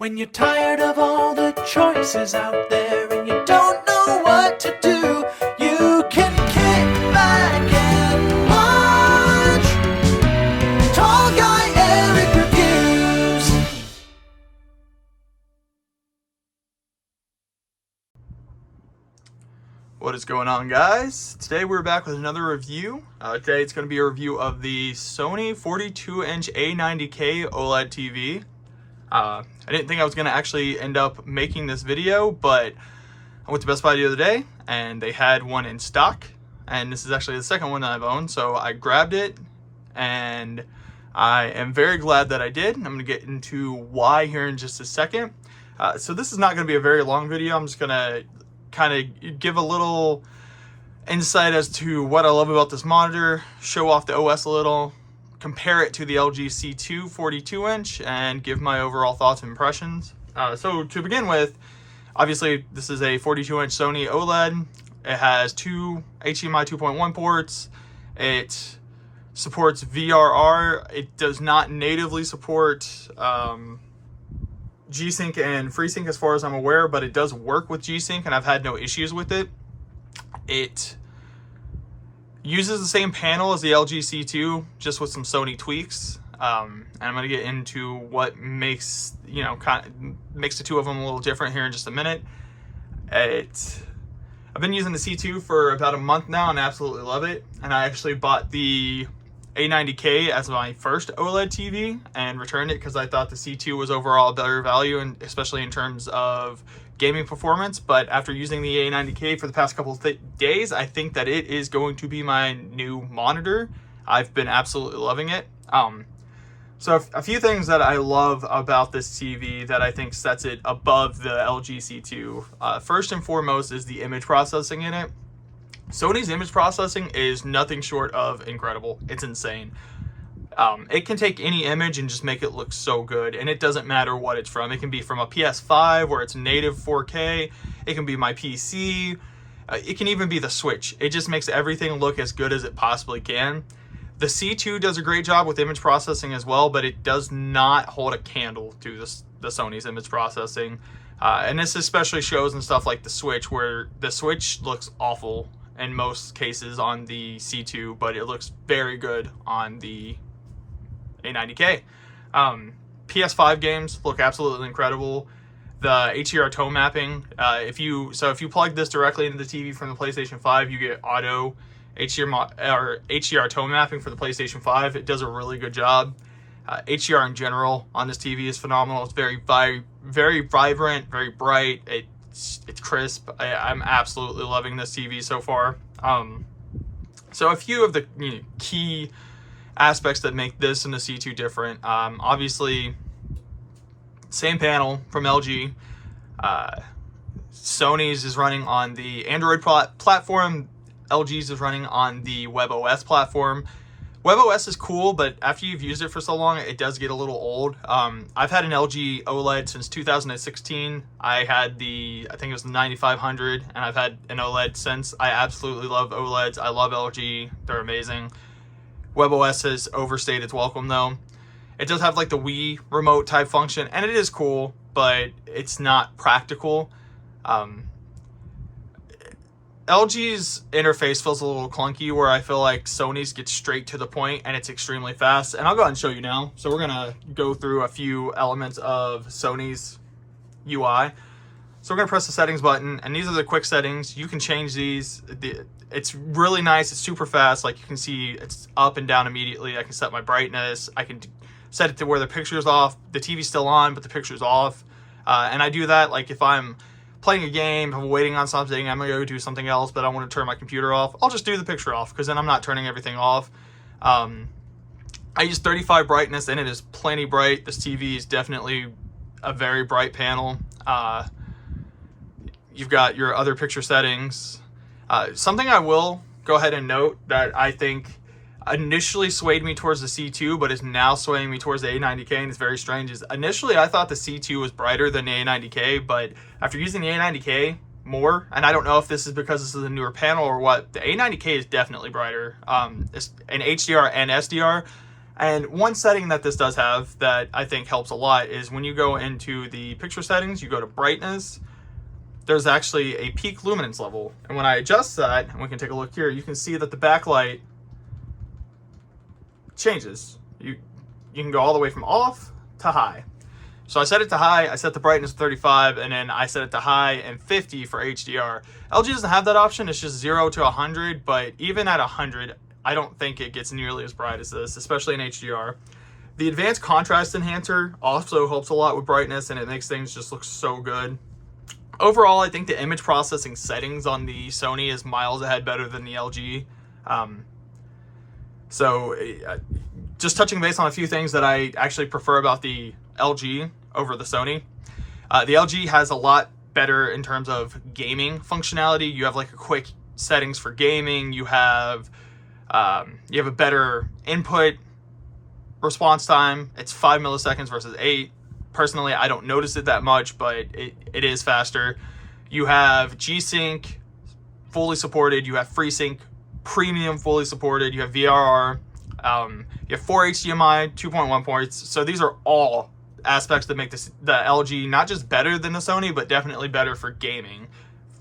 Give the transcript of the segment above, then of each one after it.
When you're tired of all the choices out there and you don't know what to do, you can kick back and watch Tall Guy Eric Reviews. What is going on, guys? Today we're back with another review. Today it's going to be a review of the Sony 42-inch A90K OLED TV. I didn't think I was going to actually end up making this video, but I went to Best Buy the other day and they had one in stock, and this is actually the second one that I've owned, so I grabbed it and I am very glad that I did. I'm going to get into why here in just a second. So this is not going to be a very long video. I'm just going to kind of give a little insight as to what I love about this monitor, show off the OS a little, compare it to the LG C2 42-inch, and give my overall thoughts and impressions. So to begin with, obviously this is a 42-inch Sony OLED. It has two HDMI 2.1 ports. It supports VRR. It does not natively support G-Sync and FreeSync as far as I'm aware, but it does work with G-Sync and I've had no issues with it. It uses the same panel as the LG C2, just with some Sony tweaks. And I'm going to get into what makes, makes the two of them a little different here in just a minute. I've been using the C2 for about a month now and I absolutely love it. And I actually bought the A90K as my first OLED TV and returned it because I thought the C2 was overall a better value, and especially in terms of gaming performance. But after using the A90K for the past couple of days, I think that it is going to be my new monitor. I've been absolutely loving it. So a few things that I love about this TV that I think sets it above the LG C2. First and foremost is the image processing in it. Sony's image processing is nothing short of incredible. It's insane. It can take any image and just make it look so good, and it doesn't matter what it's from. It can be from a PS5 where it's native 4K. It can be my PC. It can even be the Switch. It just makes everything look as good as it possibly can. The C2 does a great job with image processing as well, but it does not hold a candle to the Sony's image processing. And this especially shows in stuff like the Switch, where the Switch looks awful in most cases on the C2, but it looks very good on the A90K. PS5 games look absolutely incredible. The HDR tone mapping, if you plug this directly into the TV from the PlayStation 5, you get auto HDR tone mapping for the PlayStation 5. It does a really good job. HDR in general on this TV is phenomenal. It's very vibrant, very bright. It's crisp. I'm absolutely loving this TV so far. So a few of the key aspects that make this and the C2 different. Obviously, same panel from LG. Sony's is running on the Android platform. LG's is running on the WebOS platform. WebOS is cool, but after you've used it for so long, it does get a little old. I've had an LG OLED since 2016. I had I think it was the 9500, and I've had an OLED since. I absolutely love OLEDs. I love LG. They're amazing. WebOS has overstayed its welcome, though. It does have like the Wii remote type function, and it is cool, but it's not practical. LG's interface feels a little clunky, where I feel like Sony's gets straight to the point and it's extremely fast. And I'll go ahead and show you now. So we're gonna go through a few elements of Sony's UI. So we're gonna press the settings button, and these are the quick settings. You can change these. It's really nice. It's super fast. Like you can see, it's up and down immediately. I can set my brightness. I can set it to where the picture's off. The TV's still on, but the picture's off. And I do that like if I'm playing a game, I'm waiting on something, I'm gonna go do something else, but I want to turn my computer off, I'll just do the picture off, because then I'm not turning everything off. I use 35 brightness, and it is plenty bright. This TV is definitely a very bright panel. You've got your other picture settings. Something I will go ahead and note that I think initially swayed me towards the C2, but is now swaying me towards the A90K, and it's very strange, is initially I thought the C2 was brighter than the A90K, but after using the A90K more, and I don't know if this is because this is a newer panel or what, the A90K is definitely brighter. In HDR and SDR, And one setting that this does have that I think helps a lot is when you go into the picture settings, you go to brightness, there's actually a peak luminance level. And when I adjust that, and we can take a look here, you can see that the backlight changes. You can go all the way from off to high. So I set it to high, I set the brightness to 35, and then I set it to high and 50 for HDR. LG doesn't have that option, it's just 0 to 100, but even at 100, I don't think it gets nearly as bright as this, especially in HDR. The advanced contrast enhancer also helps a lot with brightness, and it makes things just look so good. Overall, I think the image processing settings on the Sony is miles ahead better than the LG. Just touching base on a few things that I actually prefer about the LG over the Sony. The LG has a lot better in terms of gaming functionality. You have like a quick settings for gaming. You have a better input response time. It's 5 milliseconds versus 8. Personally, I don't notice it that much, but it is faster. You have G-Sync fully supported. You have FreeSync Premium fully supported. You have VRR. You have 4 HDMI, 2.1 ports. So these are all aspects that make the LG not just better than the Sony, but definitely better for gaming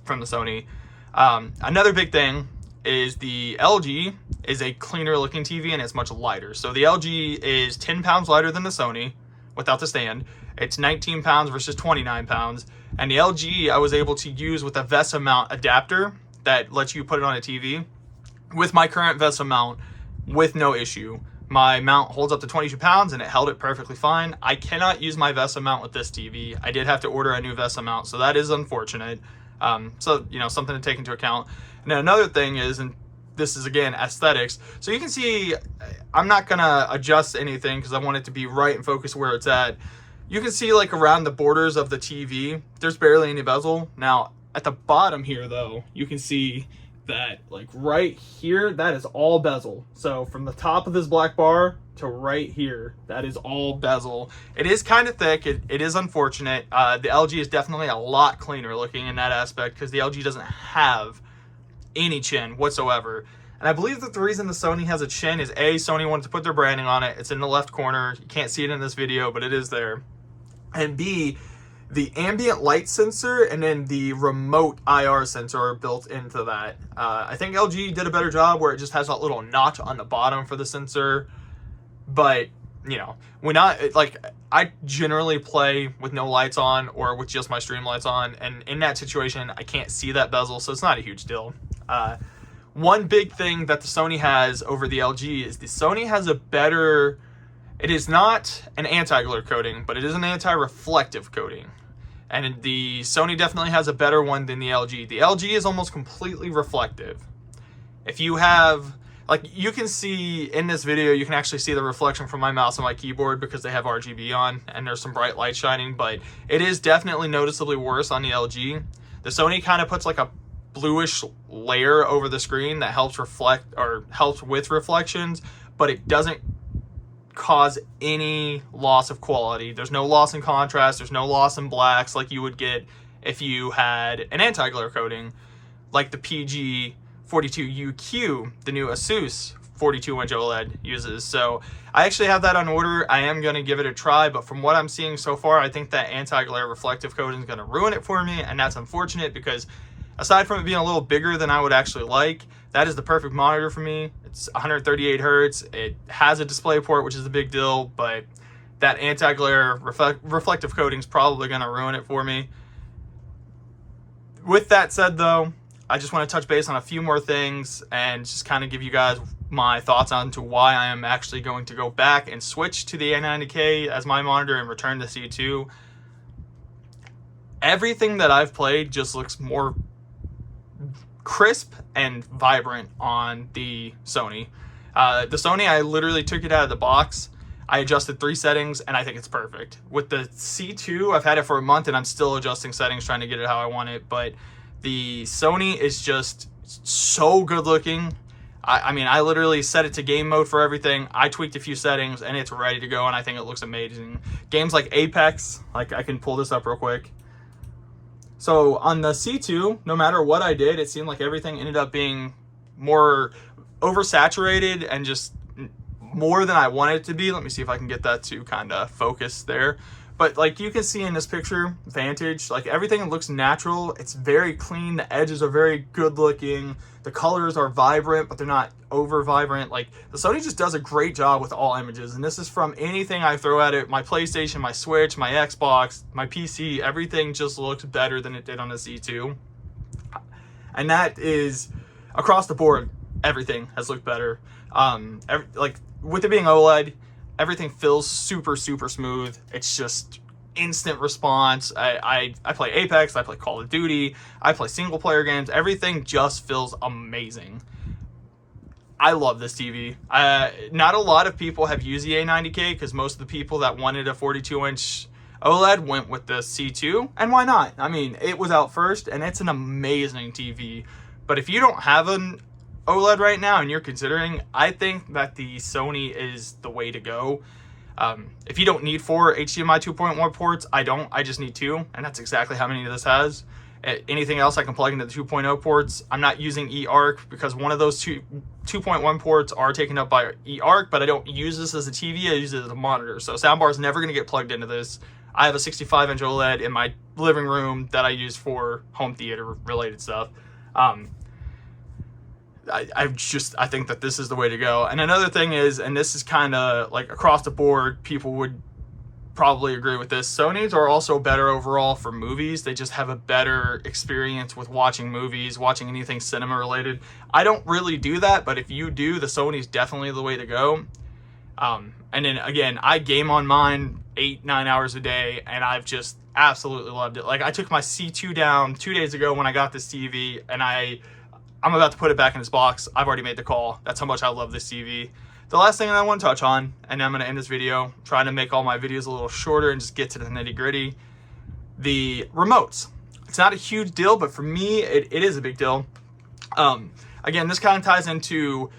from the Sony. Another big thing is the LG is a cleaner looking TV and it's much lighter. So the LG is 10 pounds lighter than the Sony without the stand. It's 19 pounds versus 29 pounds. And the LG I was able to use with a VESA mount adapter that lets you put it on a TV. With my current VESA mount, with no issue. My mount holds up to 22 pounds and it held it perfectly fine. I cannot use my VESA mount with this TV. I did have to order a new VESA mount, so that is unfortunate. So, something to take into account. And then another thing is, and this is again aesthetics, so you can see I'm not gonna adjust anything because I want it to be right and focus where it's at. You can see like around the borders of the TV, there's barely any bezel. Now at the bottom here though, you can see that like right here, that is all bezel. So from the top of this black bar to right here, that is all bezel. It is kind of thick. It is unfortunate. The LG is definitely a lot cleaner looking in that aspect because the LG doesn't have any chin whatsoever. And I believe that the reason the Sony has a chin is A, Sony wanted to put their branding on it. It's in the left corner. You can't see it in this video, but it is there. And B, the ambient light sensor and then the remote IR sensor are built into that. I think LG did a better job where it just has that little notch on the bottom for the sensor. But, I generally play with no lights on or with just my stream lights on. And in that situation, I can't see that bezel, so it's not a huge deal. One big thing that the Sony has over the LG is the Sony has a better... It is not an anti-glare coating, but it is an anti-reflective coating. And the Sony definitely has a better one than the LG. The LG is almost completely reflective. If you have, you can see in this video, you can actually see the reflection from my mouse and my keyboard because they have RGB on and there's some bright light shining, but it is definitely noticeably worse on the LG. The Sony kind of puts like a bluish layer over the screen that helps reflect or helps with reflections, but it doesn't cause any loss of quality. There's no loss in contrast, there's no loss in blacks like you would get if you had an anti-glare coating like the PG42UQ, the new Asus 42-inch OLED uses. So I actually have that on order. I am going to give it a try, but from what I'm seeing so far, I think that anti-glare reflective coating is going to ruin it for me, and that's unfortunate because aside from it being a little bigger than I would actually like, that is the perfect monitor for me. It's 138 hertz. It has a display port, which is a big deal, but that anti-glare reflective coating is probably going to ruin it for me. With that said, though, I just want to touch base on a few more things and just kind of give you guys my thoughts on to why I am actually going to go back and switch to the A90K as my monitor and return to C2. Everything that I've played just looks more crisp and vibrant on the Sony. The Sony, I literally took it out of the box. I adjusted 3 settings and I think it's perfect. With the C2, I've had it for a month and I'm still adjusting settings, trying to get it how I want it. But the Sony is just so good looking. I mean, I literally set it to game mode for everything. I tweaked a few settings and it's ready to go and I think it looks amazing. Games like Apex, I can pull this up real quick. So on the C2, no matter what I did, it seemed like everything ended up being more oversaturated and just more than I want it to be. Let me see if I can get that to kind of focus there. But like you can see in this picture, Vantage, like everything looks natural. It's very clean. The edges are very good looking. The colors are vibrant, but they're not over vibrant. Like the Sony just does a great job with all images. And this is from anything I throw at it. My PlayStation, my Switch, my Xbox, my PC, everything just looks better than it did on the C2. And that is across the board. Everything has looked better. Like with it being OLED, everything feels super smooth. It's just instant response. I play Apex, I play Call of Duty, I play single player games. Everything just feels amazing. I love this TV. Not a lot of people have used the A90K because most of the people that wanted a 42-inch OLED went with the C2, and why not? I mean, it was out first, and it's an amazing TV. But if you don't have an OLED right now and you're considering, I think that the Sony is the way to go. If you don't need 4 HDMI 2.1 ports, I don't. I just need 2, and that's exactly how many this has. Anything else I can plug into the 2.0 ports. I'm not using eARC because one of those 2.1 ports are taken up by eARC, but I don't use this as a TV. I use it as a monitor. So soundbar is never going to get plugged into this. I have a 65-inch OLED in my living room that I use for home theater related stuff. I think that this is the way to go. And another thing is, and this is kind of like across the board, people would probably agree with this, Sonys are also better overall for movies. They just have a better experience with watching movies, watching anything cinema related. I don't really do that, but if you do, the Sony's definitely the way to go. And then again, I game on mine 8-9 hours a day, and I've just absolutely loved it. Like I took my C2 down 2 days ago when I got this TV, and I'm about to put it back in its box. I've already made the call. That's how much I love this TV. The last thing I want to touch on, and I'm going to end this video, trying to make all my videos a little shorter and just get to the nitty gritty. The remotes. It's not a huge deal, but for me, it is a big deal. Again, this kind of ties into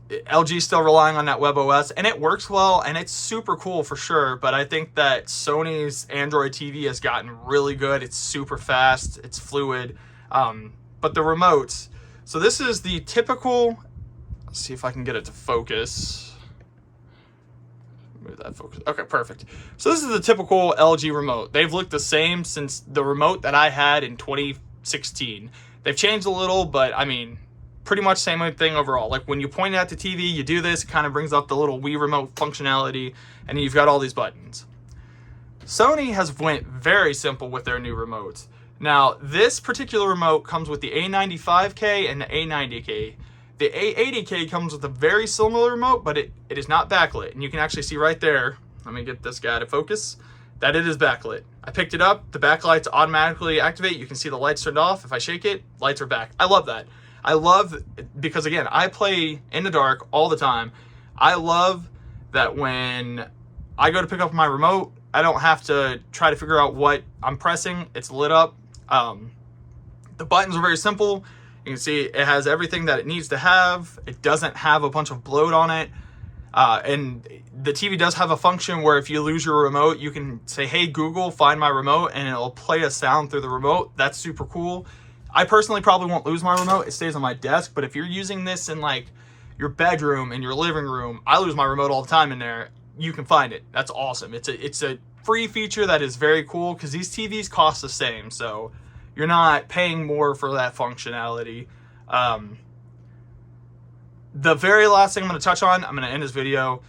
LG still relying on that WebOS, and it works well, and it's super cool for sure, but I think that Sony's Android TV has gotten really good. It's super fast. It's fluid. But the remotes. So this is the typical, let's see if I can get it to focus. Move that focus. Okay, perfect. So this is the typical LG remote. They've looked the same since the remote that I had in 2016. They've changed a little, but I mean, pretty much same thing overall. Like when you point at the TV, you do this, it kind of brings up the little Wii remote functionality, and you've got all these buttons. Sony has went very simple with their new remotes. Now, this particular remote comes with the A95K and the A90K. The A80K comes with a very similar remote, but it is not backlit. And you can actually see right there, let me get this guy to focus, that it is backlit. I picked it up, the backlights automatically activate. You can see the lights turned off. If I shake it, lights are back. I love that. I love, because again, I play in the dark all the time. I love that when I go to pick up my remote, I don't have to try to figure out what I'm pressing. It's lit up. The buttons are very simple. You can see it has everything that it needs to have. It doesn't have a bunch of bloat on it. And the TV does have a function where if you lose your remote, you can say, hey, Google, find my remote, and it'll play a sound through the remote. That's super cool. I personally probably won't lose my remote. It stays on my desk. But if you're using this in like your bedroom, in your living room, I lose my remote all the time in there. You can find it. That's awesome. It's a free feature that is very cool because these TVs cost the same. So you're not paying more for that functionality. The very last thing I'm going to touch on, I'm going to end this video.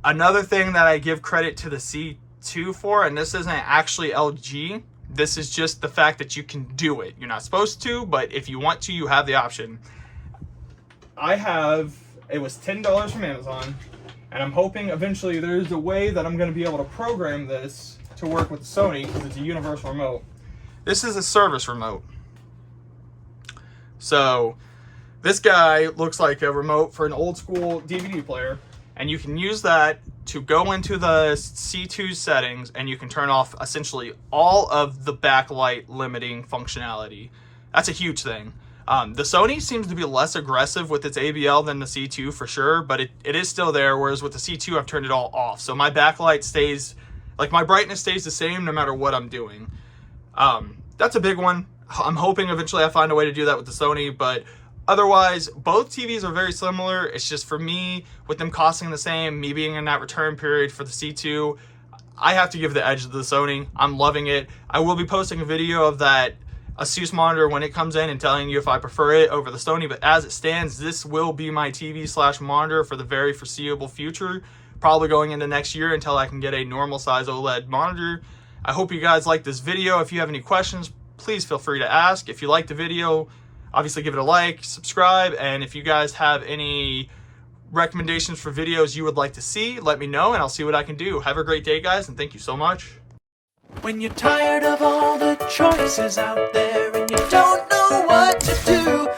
Another thing that I give credit to the C2 for, and this isn't actually LG, this is just the fact that you can do it. You're not supposed to, but if you want to, you have the option. It was $10 from Amazon, and I'm hoping eventually there's a way that I'm going to be able to program this to work with Sony because it's a universal remote. This is a service remote. So this guy looks like a remote for an old school DVD player, and you can use that to go into the C2 settings, and you can turn off essentially all of the backlight limiting functionality. That's a huge thing. The Sony seems to be less aggressive with its ABL than the C2 for sure, but it is still there, whereas with the C2 I've turned it all off. So my backlight stays, like my brightness stays the same no matter what I'm doing. That's a big one. I'm hoping eventually I find a way to do that with the Sony, but Otherwise, both TVs are very similar. It's just for me, with them costing the same, me being in that return period for the C2, I have to give the edge to the Sony. I'm loving it. I will be posting a video of that Asus monitor when it comes in and telling you if I prefer it over the Sony, but as it stands, this will be my TV/monitor for the very foreseeable future, probably going into next year until I can get a normal size OLED monitor. I hope you guys like this video. If you have any questions, please feel free to ask. If you like the video, obviously give it a like, subscribe, and if you guys have any recommendations for videos you would like to see, let me know and I'll see what I can do. Have a great day, guys, and thank you so much. When you're tired of all the choices out there and you don't know what to do,